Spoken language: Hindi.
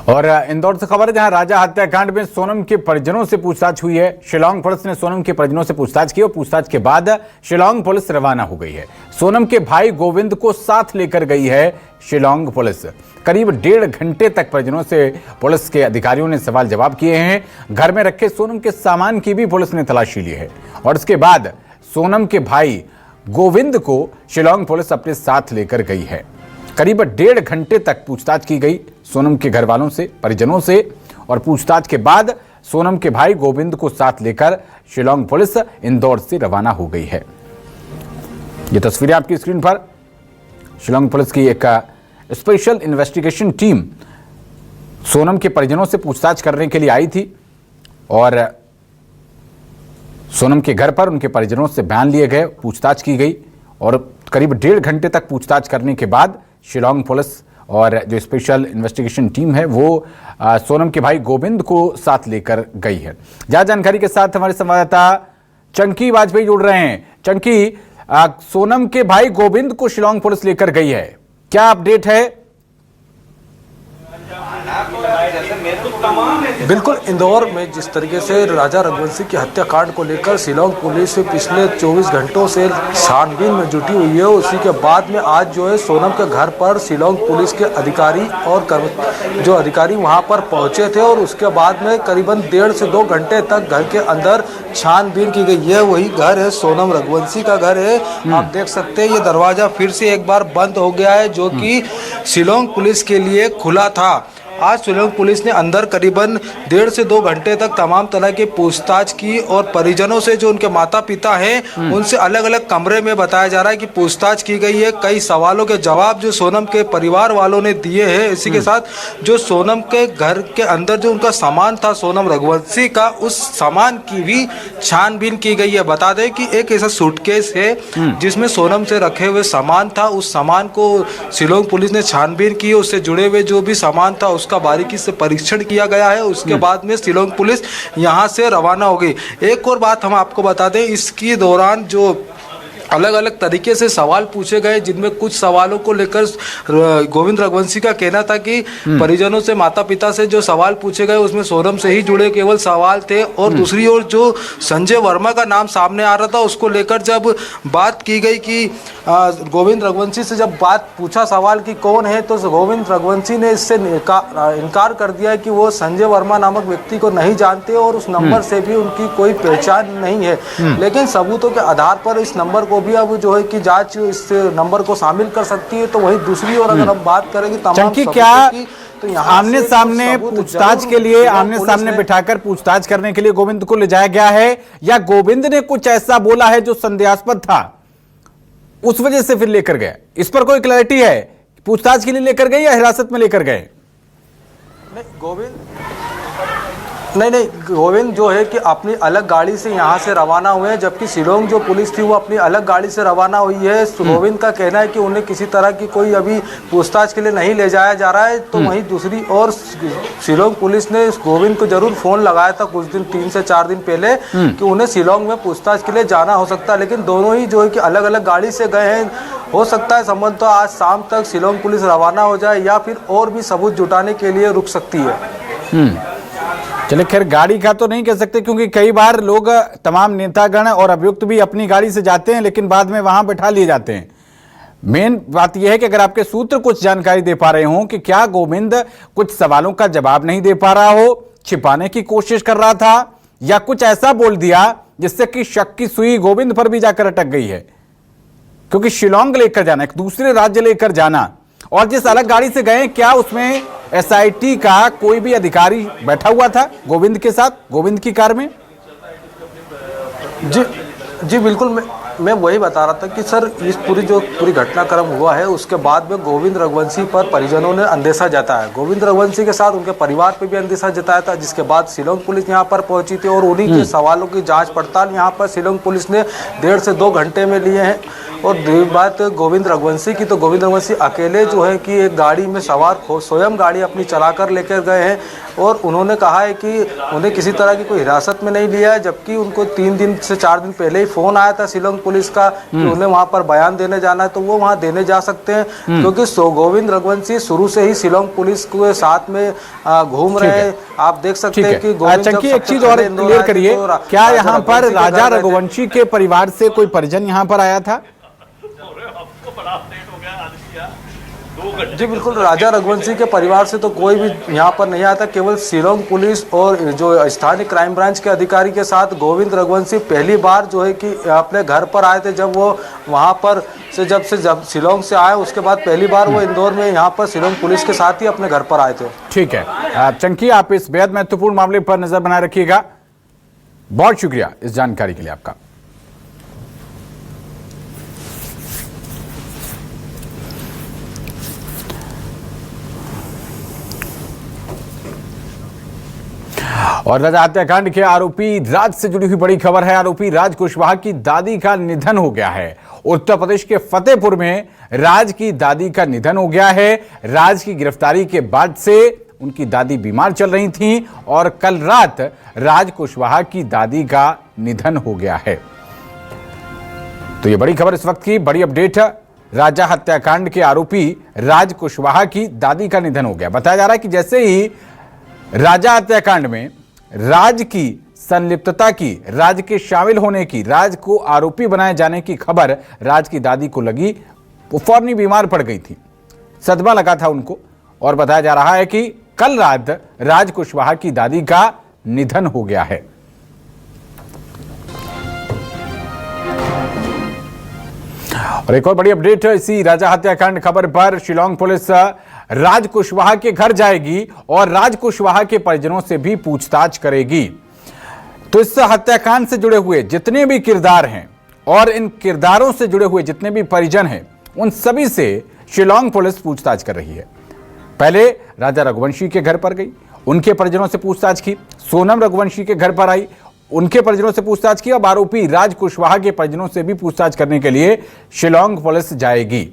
और इंदौर से खबर है, जहां राजा हत्याकांड में सोनम के परिजनों से पूछताछ हुई है। शिलांग पुलिस ने सोनम के परिजनों से पूछताछ की और पूछताछ के बाद शिलांग पुलिस रवाना हो गई है। सोनम के भाई गोविंद को साथ लेकर गई है शिलांग पुलिस। करीब 1.5 घंटे तक परिजनों से पुलिस के अधिकारियों ने सवाल जवाब किए हैं। घर में रखे सोनम के सामान की भी पुलिस ने तलाशी ली है और इसके बाद सोनम के भाई गोविंद को शिलांग पुलिस अपने साथ लेकर गई है। करीब 1.5 घंटे तक पूछताछ की गई सोनम के घर वालों से, परिजनों से, और पूछताछ के बाद सोनम के भाई गोविंद को साथ लेकर शिलांग पुलिस इंदौर से रवाना हो गई है। ये तस्वीरें आपकी स्क्रीन पर। शिलांग पुलिस की एक स्पेशल इन्वेस्टिगेशन टीम सोनम के परिजनों से पूछताछ करने के लिए आई थी और सोनम के घर पर उनके परिजनों से बयान लिए गए, पूछताछ की गई और करीब 1.5 घंटे तक पूछताछ करने के बाद शिलांग पुलिस और जो स्पेशल इन्वेस्टिगेशन टीम है वो सोनम के भाई गोविंद को साथ लेकर गई है। ज्यादा जानकारी के साथ हमारे संवाददाता चंकी वाजपेयी जुड़ रहे हैं। चंकी, सोनम के भाई गोविंद को शिलांग पुलिस लेकर गई है, क्या अपडेट है? बिल्कुल, इंदौर में जिस तरीके से राजा रघुवंशी की हत्याकांड को लेकर शिलांग पुलिस पिछले 24 घंटों से छानबीन में जुटी हुई है, उसी के बाद में आज जो है सोनम के घर पर शिलांग पुलिस के अधिकारी और जो अधिकारी वहां पर पहुंचे थे और उसके बाद में करीबन 1.5 से 2 घंटे तक घर के अंदर छानबीन की गई है। वही घर है, सोनम रघुवंशी का घर है। आप देख सकते हैं ये दरवाजा फिर से एक बार बंद हो गया है, जो कि शिलांग पुलिस के लिए खुला था। आज शिलांग पुलिस ने अंदर करीबन 1.5 से 2 घंटे तक तमाम तरह की पूछताछ की और परिजनों से, जो उनके माता पिता हैं, उनसे अलग अलग कमरे में बताया जा रहा है कि पूछताछ की गई है। कई सवालों के जवाब जो सोनम के परिवार वालों ने दिए हैं। इसी के साथ जो सोनम के घर के अंदर जो उनका सामान था सोनम रघुवंशी का, उस सामान की भी छानबीन की गई है। बता दें कि एक ऐसा सूटकेस है जिसमें सोनम से रखे हुए सामान था, उस सामान को शिलांग पुलिस ने छानबीन की। उससे जुड़े हुए जो भी सामान था का बारीकी से परीक्षण किया गया है। उसके बाद में शिलांग पुलिस यहां से रवाना हो गई। एक और बात हम आपको बता दें, इसके दौरान जो अलग अलग तरीके से सवाल पूछे गए, जिनमें कुछ सवालों को लेकर गोविंद रघुवंशी का कहना था कि परिजनों से, माता पिता से जो सवाल पूछे गए उसमें सोनम से ही जुड़े केवल सवाल थे। और दूसरी ओर जो संजय वर्मा का नाम सामने आ रहा था, उसको लेकर जब बात की गई कि गोविंद रघुवंशी से जब बात पूछा सवाल कि कौन है, तो गोविंद रघुवंशी ने इससे इनकार कर दिया है कि वो संजय वर्मा नामक व्यक्ति को नहीं जानते और उस नंबर से भी उनकी कोई पहचान नहीं है। लेकिन सबूतों के आधार पर इस नंबर को भी अब जो है कि जांच इस नंबर को शामिल कर सकती है। तो वही दूसरी ओर अगर हम बात करेंगे तमाम क्या तो आमने सामने पूछताछ के लिए, आमने सामने बिठाकर पूछताछ करने के लिए गोविंद को ले जाया गया है, या गोविंद ने कुछ ऐसा बोला है जो संदेहास्पद था, उस वजह से फिर लेकर गए? इस पर कोई क्लैरिटी है? पूछताछ के लिए लेकर गए या हिरासत में लेकर गए? नहीं, गोविंद जो है कि अपनी अलग गाड़ी से यहाँ से रवाना हुए हैं, जबकि शिलांग जो पुलिस थी वो अपनी अलग गाड़ी से रवाना हुई है। गोविंद का कहना है कि उन्हें किसी तरह की कोई अभी पूछताछ के लिए नहीं ले जाया जा रहा है। तो वहीं दूसरी ओर शिलांग पुलिस ने गोविंद को जरूर फोन लगाया था कुछ दिन, 3 से 4 दिन पहले, कि उन्हें शिलांग में पूछताछ के लिए जाना हो सकता है। लेकिन दोनों ही जो है कि अलग अलग गाड़ी से गए हैं। हो सकता है संबंध तो आज शाम तक शिलांग पुलिस रवाना हो जाए या फिर और भी सबूत जुटाने के लिए रुक सकती है। चले, खैर गाड़ी का तो नहीं कह सकते, क्योंकि कई बार लोग, तमाम नेतागण और अभियुक्त भी अपनी गाड़ी से जाते हैं लेकिन बाद में वहां बैठा लिए जाते हैं। मेन बात यह है कि अगर आपके सूत्र कुछ जानकारी दे पा रहे हो कि क्या गोविंद कुछ सवालों का जवाब नहीं दे पा रहा हो, छिपाने की कोशिश कर रहा था, या कुछ ऐसा बोल दिया जिससे कि शक की सुई गोविंद पर भी जाकर अटक गई है। क्योंकि शिलांग लेकर जाना, एक दूसरे राज्य लेकर जाना, और जिस अलग गाड़ी से गए, क्या उसमें एसआईटी का कोई भी अधिकारी बैठा हुआ था गोविंद के साथ, गोविंद की कार में? जी बिल्कुल, मैं वही बता रहा था कि सर इस पूरी घटनाक्रम हुआ है, उसके बाद में गोविंद रघुवंशी पर परिजनों ने अंदेशा जताया। गोविंद रघुवंशी के साथ उनके परिवार पे भी अंदेशा जताया था, जिसके बाद शिलांग पुलिस यहाँ पर पहुंची थी और उन्हीं के सवालों की जांच पड़ताल यहाँ पर शिलांग पुलिस ने 1.5 से 2 घंटे में लिए हैं। और बात गोविंद रघुवंशी की, तो गोविंद रघुवंशी अकेले जो है कि एक गाड़ी में सवार स्वयं गाड़ी अपनी चलाकर लेकर गए हैं और उन्होंने कहा है कि उन्हें किसी तरह की कोई हिरासत में नहीं लिया है, जबकि उनको 3 दिन से 4 दिन पहले ही फ़ोन आया था शिलांग पुलिस का कि उन्हें वहां पर बयान देने जाना है तो वो वहां देने जा सकते हैं, क्योंकि गोविंद रघुवंशी शुरू से ही शिलांग पुलिस के साथ में घूम रहे हैं। आप देख सकते हैं कि चंकी एक चीज और क्लियर करिए, क्या यहाँ पर राजा रघुवंशी के परिवार से कोई परिजन यहाँ पर आया था? जी बिल्कुल, राजा रघुवंशी के परिवार से तो कोई भी यहाँ पर नहीं आता, केवल शिलांग पुलिस और जो स्थानीय क्राइम ब्रांच के अधिकारी के साथ गोविंद रघुवंशी पहली बार जो है कि अपने घर पर आए थे। जब वो वहाँ पर जब शिलांग से आए उसके बाद पहली बार वो इंदौर में यहाँ पर शिलांग पुलिस के साथ ही अपने घर पर आए थे। ठीक है चंकी, आप इस बेहद महत्वपूर्ण मामले पर नजर बनाए रखिएगा। बहुत शुक्रिया इस जानकारी के लिए आपका। और राजा हत्याकांड के आरोपी राज से जुड़ी हुई बड़ी खबर है। आरोपी राज कुशवाहा की दादी का निधन हो गया है। उत्तर प्रदेश के फतेहपुर में राज की दादी का निधन हो गया है। राज की गिरफ्तारी के बाद से उनकी दादी बीमार चल रही थी और कल रात राज कुशवाहा की दादी का निधन हो गया है। तो ये बड़ी खबर इस वक्त की, बड़ी अपडेट। राजा हत्याकांड के आरोपी राज कुशवाहा की दादी का निधन हो गया। बताया जा रहा है कि जैसे ही राजा हत्याकांड में राज की संलिप्तता की, राज के शामिल होने की, राज को आरोपी बनाए जाने की खबर राज की दादी को लगी, वो फौरन बीमार पड़ गई थी, सदमा लगा था उनको। और बताया जा रहा है कि कल रात राज कुशवाहा की दादी का निधन हो गया है। और एक और बड़ी अपडेट इसी राजा हत्याकांड खबर पर, शिलांग पुलिस राज कुशवाहा के घर जाएगी और राज कुशवाहा के परिजनों से भी पूछताछ करेगी। तो इस हत्याकांड से जुड़े हुए जितने भी किरदार हैं और इन किरदारों से जुड़े हुए जितने भी परिजन हैं, उन सभी से शिलांग पुलिस पूछताछ कर रही है। पहले राजा रघुवंशी के घर पर गई, उनके परिजनों से पूछताछ की। सोनम रघुवंशी के घर पर आई, उनके परिजनों से पूछताछ की। अब आरोपी राज कुशवाहा के परिजनों से भी पूछताछ करने के लिए शिलांग पुलिस जाएगी।